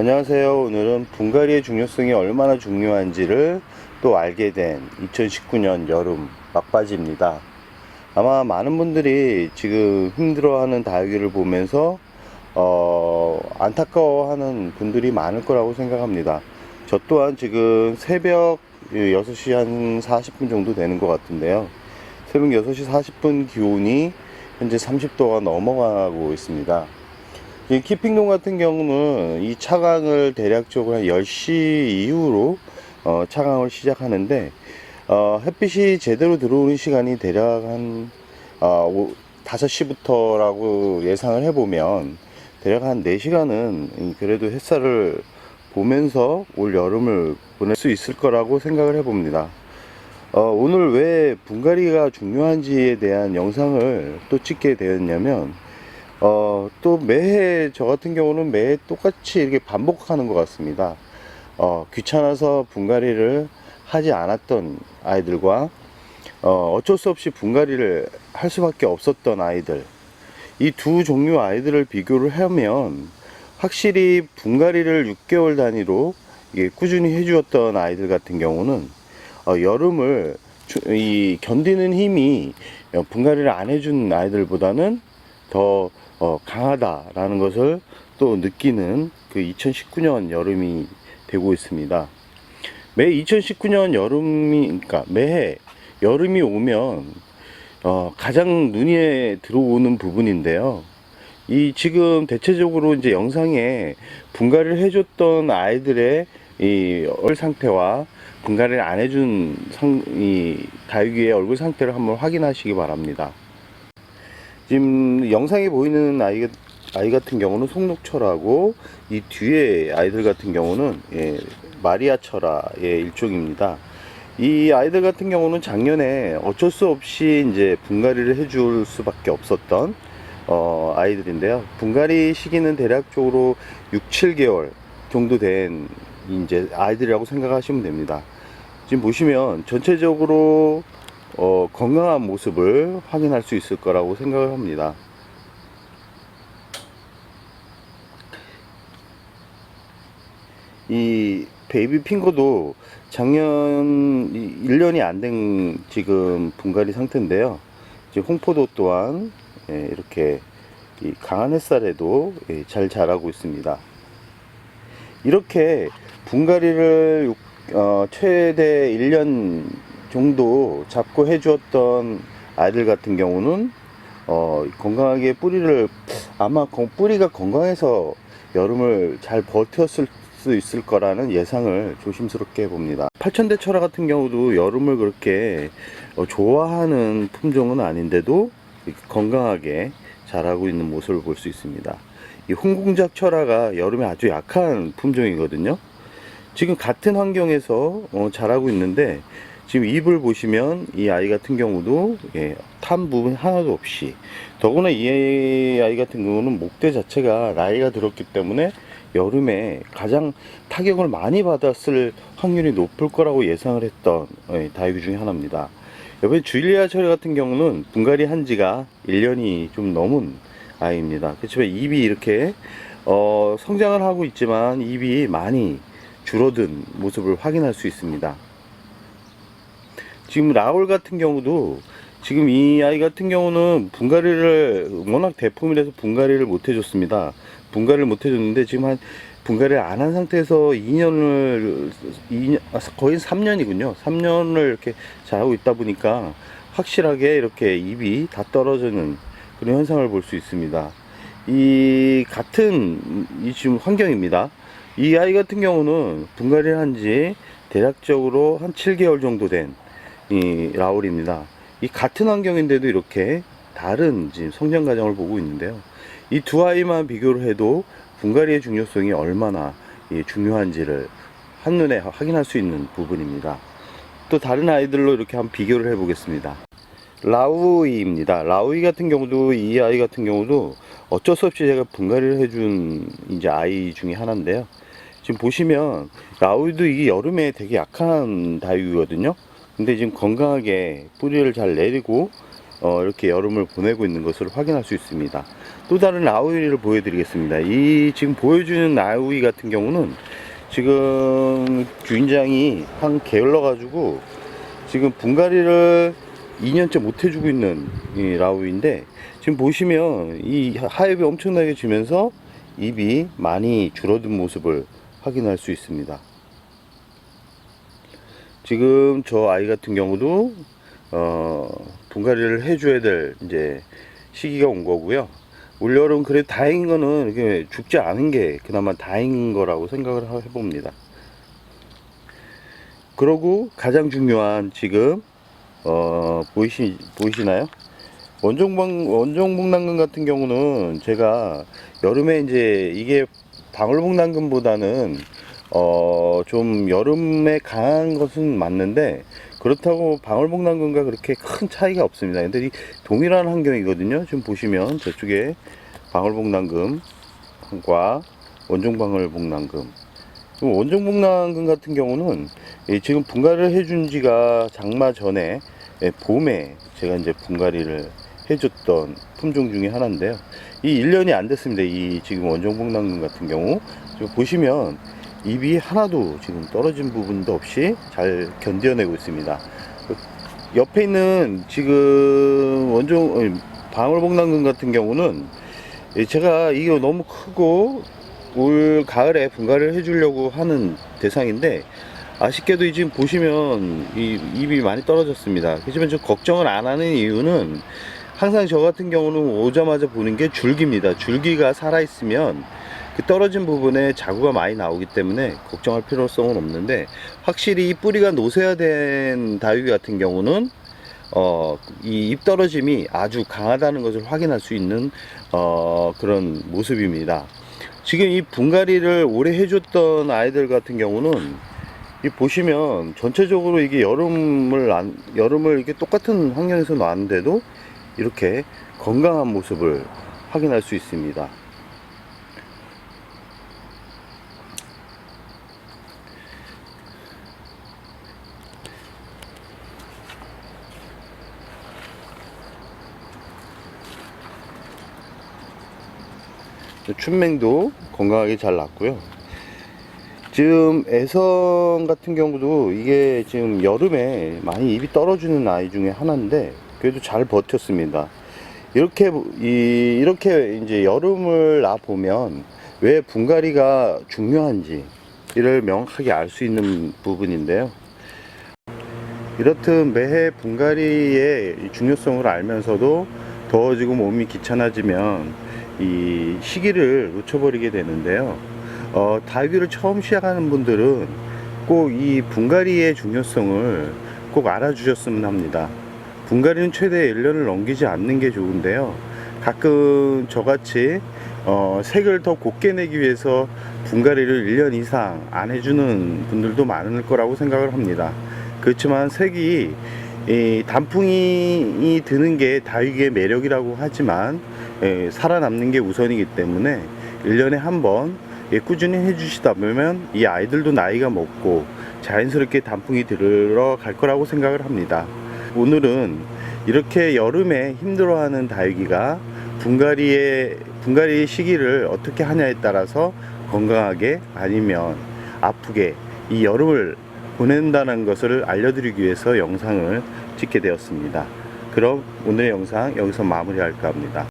안녕하세요. 오늘은 분갈이의 중요성이 얼마나 중요한지를 또 알게 된 2019년 여름 막바지입니다. 아마 많은 분들이 지금 힘들어하는 다육이를 보면서 안타까워하는 분들이 많을 거라고 생각합니다. 저 또한 지금 새벽 6시 한 40분 정도 되는 것 같은데요. 새벽 6시 40분 기온이 현재 30도가 넘어가고 있습니다. 이 키핑동 같은 경우는 이 차강을 대략적으로 한 10시 이후로 차강을 시작하는데 햇빛이 제대로 들어오는 시간이 대략 한 5시부터라고 예상을 해보면 대략 한 4시간은 그래도 햇살을 보면서 올 여름을 보낼 수 있을 거라고 생각을 해봅니다. 오늘 왜 분갈이가 중요한지에 대한 영상을 또 찍게 되었냐면 또 매해 저 같은 경우는 매해 똑같이 이렇게 반복하는 것 같습니다. 귀찮아서 분갈이를 하지 않았던 아이들과 어쩔 수 없이 분갈이를 할 수밖에 없었던 아이들, 이 두 종류 아이들을 비교를 하면 확실히 분갈이를 6개월 단위로 꾸준히 해주었던 아이들 같은 경우는 여름을 견디는 힘이 분갈이를 안 해준 아이들보다는 더 강하다라는 것을 또 느끼는 그 2019년 여름이 되고 있습니다. 매 2019년 여름이, 그러니까 매해 여름이 오면 가장 눈에 들어오는 부분인데요. 이 지금 대체적으로 이제 영상에 분갈이를 해줬던 아이들의 이 얼굴 상태와 분갈이를 안 해준 이 다육이의 얼굴 상태를 한번 확인하시기 바랍니다. 지금 영상에 보이는 아이 같은 경우는 송록철하고 이 뒤에 아이들 같은 경우는 마리아철화의 일종입니다. 이 아이들 같은 경우는 작년에 어쩔 수 없이 이제 분갈이를 해줄 수밖에 없었던 아이들인데요. 분갈이 시기는 대략적으로 6-7개월 정도 된 이제 아이들이라고 생각하시면 됩니다. 지금 보시면 전체적으로 건강한 모습을 확인할 수 있을 거라고 생각을 합니다. 이 베이비 핑거도 작년 1년이 안 된 지금 분갈이 상태인데요. 지금 홍포도 또한 이렇게 강한 햇살에도 잘 자라고 있습니다. 이렇게 분갈이를 최대 1년 정도 잡고 해주었던 아이들 같은 경우는 건강하게 아마 뿌리가 건강해서 여름을 잘 버텼을 수 있을 거라는 예상을 조심스럽게 해봅니다. 팔천대 철화 같은 경우도 여름을 그렇게 좋아하는 품종은 아닌데도 건강하게 자라고 있는 모습을 볼 수 있습니다. 이 홍공작 철화가 여름에 아주 약한 품종이거든요. 지금 같은 환경에서 자라고 있는데 지금 잎을 보시면 이 아이 같은 경우도 탄 부분 하나도 없이, 더구나 이 아이 같은 경우는 목대 자체가 나이가 들었기 때문에 여름에 가장 타격을 많이 받았을 확률이 높을 거라고 예상을 했던 다육이 중에 하나입니다. 이번에 주일리아 철 같은 경우는 분갈이 한 지가 1년이 좀 넘은 아이입니다. 그렇지만 잎이 이렇게 성장을 하고 있지만 잎이 많이 줄어든 모습을 확인할 수 있습니다. 지금 라울 같은 경우도 지금 이 아이 같은 경우는 분갈이를 워낙 대품이라서 분갈이를 못 해줬습니다. 분갈이를 못 해줬는데 지금 분갈이를 안 한 상태에서 거의 3년이군요. 3년을 이렇게 자라고 있다 보니까 확실하게 이렇게 잎이 다 떨어지는 그런 현상을 볼 수 있습니다. 같은 지금 환경입니다. 이 아이 같은 경우는 분갈이를 한 지 대략적으로 한 7개월 정도 된 이 라울입니다. 이 같은 환경인데도 이렇게 다른 지금 성장 과정을 보고 있는데요. 이 두 아이만 비교를 해도 분갈이의 중요성이 얼마나 중요한지를 한눈에 확인할 수 있는 부분입니다. 또 다른 아이들로 이렇게 한번 비교를 해 보겠습니다. 라우이입니다. 라우이 같은 경우도, 이 아이 같은 경우도 어쩔 수 없이 제가 분갈이를 해준 이제 아이 중에 하나인데요. 지금 보시면 라우이도 이게 여름에 되게 약한 다육이거든요. 근데 지금 건강하게 뿌리를 잘 내리고 이렇게 여름을 보내고 있는 것을 확인할 수 있습니다. 또 다른 라우이를 보여드리겠습니다. 이 지금 보여주는 라우이 같은 경우는 지금 주인장이 한 게을러 가지고 지금 분갈이를 2년째 못 해주고 있는 이 라우이인데, 지금 보시면 이 하엽이 엄청나게 지면서 입이 많이 줄어든 모습을 확인할 수 있습니다. 지금 저 아이 같은 경우도 분갈이를 해줘야 될 이제 시기가 온 거고요. 올여름 그래도 다행인 거는 이렇게 죽지 않은 게 그나마 다행인 거라고 생각을 해봅니다. 그러고 가장 중요한 지금 보이시나요? 원종복랑금 같은 경우는 제가 여름에 이제 이게 방울복랑금보다는 좀 여름에 강한 것은 맞는데, 그렇다고 방울복랑금과 그렇게 큰 차이가 없습니다. 근데 이 동일한 환경이거든요. 지금 보시면 저쪽에 방울복랑금과 원종방울복랑금, 원종복랑금 같은 경우는 지금 분갈이를 해준 지가 장마 전에 봄에 제가 이제 분갈이를 해줬던 품종 중에 하나인데요. 이 1년이 안 됐습니다. 이 지금 원종복랑금 같은 경우 지금 보시면 잎이 하나도 지금 떨어진 부분도 없이 잘 견뎌내고 있습니다. 옆에 있는 지금 방울복랑금 같은 경우는 제가 이게 너무 크고 올 가을에 분갈이를 해주려고 하는 대상인데, 아쉽게도 지금 보시면 이 잎이 많이 떨어졌습니다. 하지만 좀 걱정을 안 하는 이유는, 항상 저 같은 경우는 오자마자 보는 게 줄기입니다. 줄기가 살아있으면 그 떨어진 부분에 자구가 많이 나오기 때문에 걱정할 필요성은 없는데, 확실히 이 뿌리가 노쇠화된 다육이 같은 경우는 이 잎 떨어짐이 아주 강하다는 것을 확인할 수 있는 그런 모습입니다. 지금 이 분갈이를 오래 해줬던 아이들 같은 경우는 이 보시면 전체적으로 이게 여름을 이렇게 똑같은 환경에서 놨는데도 이렇게 건강한 모습을 확인할 수 있습니다. 춘맹도 건강하게 잘 났고요. 지금 애성 같은 경우도 이게 지금 여름에 많이 잎이 떨어지는 아이 중에 하나인데 그래도 잘 버텼습니다. 이렇게 이제 여름을 나 보면 왜 분갈이가 중요한지 이를 명확하게 알 수 있는 부분인데요. 이렇듯 매해 분갈이의 중요성을 알면서도 더워지고 몸이 귀찮아지면 이 시기를 놓쳐버리게 되는데요. 다육이를 처음 시작하는 분들은 꼭 이 분갈이의 중요성을 꼭 알아주셨으면 합니다. 분갈이는 최대 1년을 넘기지 않는 게 좋은데요. 가끔 저같이 색을 더 곱게 내기 위해서 분갈이를 1년 이상 안 해주는 분들도 많을 거라고 생각을 합니다. 그렇지만 색이 단풍이 드는 게 다육이의 매력이라고 하지만 살아남는 게 우선이기 때문에 1년에 한 번 꾸준히 해주시다 보면 이 아이들도 나이가 먹고 자연스럽게 단풍이 들어갈 거라고 생각을 합니다. 오늘은 이렇게 여름에 힘들어하는 다육이가 분갈이 시기를 어떻게 하냐에 따라서 건강하게 아니면 아프게 이 여름을 보낸다는 것을 알려드리기 위해서 영상을 찍게 되었습니다. 그럼 오늘의 영상 여기서 마무리할까 합니다.